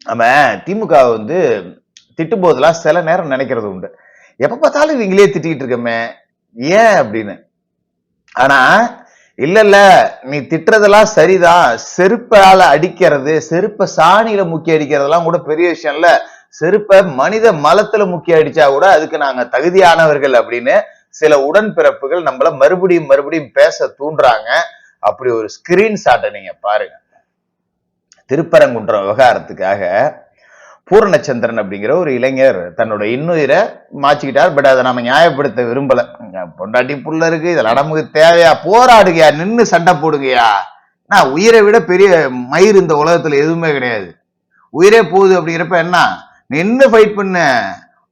நம்ம திமுக வந்து திட்டும் போதெல்லாம் சில நேரம் நினைக்கிறது உண்டு, எப்ப பார்த்தாலும் இவங்களே திட்டிட்டு இருக்கமே ஏன் அப்படின்னு. ஆனா இல்ல நீ திட்டுறதெல்லாம் சரிதான், செருப்பால அடிக்கிறது, செருப்ப சாணியில முக்கிய அடிக்கிறதெல்லாம் கூட பெரிய விஷயம் இல்ல, செருப்ப மனித மலத்துல முக்கிய அடிச்சா கூட அதுக்கு நாங்க தகுதியானவர்கள் அப்படின்னு சில உடன்பிறப்புகள் நம்மள மறுபடியும் மறுபடியும் பேச தூண்டுறாங்க. அப்படி ஒரு ஸ்கிரீன்ஷாட்டை நீங்க பாருங்க. திருப்பரங்குன்றம் விவகாரத்துக்காக பூரணச்சந்திரன் அப்படிங்கிற ஒரு இளைஞர் தன்னோட இன்னுயிரை மாச்சிக்கிட்டார். பட் அதை நம்ம நியாயப்படுத்த விரும்பல. பொண்டாட்டி புள்ள இருக்கு, இதெல்லாம் நமக்கு தேவையா? போராடுங்கயா, நின்னு சண்டை போடுங்கயா. நான் உயிரை விட பெரிய மயிர் இந்த உலகத்துல எதுவுமே கிடையாது. உயிரே போகுது அப்படிங்கிறப்ப என்ன, நின்னு ஃபைட் பண்ண.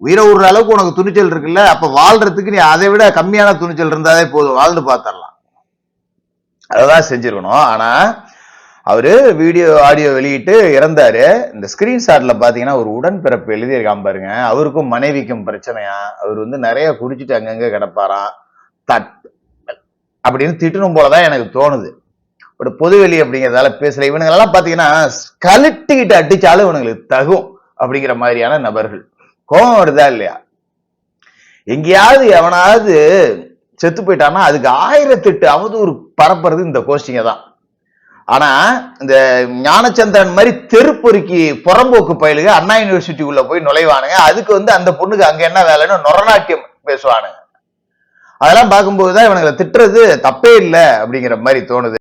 உயிரை விடுற அளவுக்கு உனக்கு துணிச்சல் இருக்குல்ல, அப்ப வாழ்றதுக்கு நீ அதை விட கம்மியான துணிச்சல் இருந்தாலே போதும், வாழ்ந்து பார்த்தரலாம். அததான் செஞ்சிருக்கணும். ஆனா அவரு வீடியோ ஆடியோ வெளியிட்டு இறந்தாரு. இந்த ஸ்கிரீன்ஷாட்ல பாத்தீங்கன்னா ஒரு உடன்பிறப்பு எழுதியிருக்காம பாருங்க, அவருக்கும் மனைவிக்கும் பிரச்சனையா, அவர் வந்து நிறைய குடிச்சிட்டு அங்கங்க கிடப்பாராம், அப்படின்னு திட்டணும் போலதான் எனக்கு தோணுது. ஒரு பொதுவெளி அப்படிங்கிறதால பேசல. இவனுங்க எல்லாம் பாத்தீங்கன்னா கலட்டிக்கிட்டு அடிச்சாலும் இவனுங்களுக்கு தகும் அப்படிங்கிற மாதிரியான நபர்கள். கோபம் வருதா இல்லையா? எங்கேயாவது எவனாவது செத்து போயிட்டான்னா அதுக்கு 1008 அவதூறு பரப்புறது இந்த கோஷ்டிங்க தான். ஆனா இந்த ஞானச்சந்திரன் மாதிரி தெருப்பொறுக்கி புறம்போக்கு பயலுக அண்ணா யூனிவர்சிட்டி உள்ள போய் நுழைவானுங்க. அதுக்கு வந்து அந்த பொண்ணுக்கு அங்க என்ன வேலைன்னு நொரநாட்டியம் பேசுவானுங்க. அதெல்லாம் பார்க்கும்போதுதான் இவனுங்களை திட்டுறது தப்பே இல்லை அப்படிங்கிற மாதிரி தோணுது.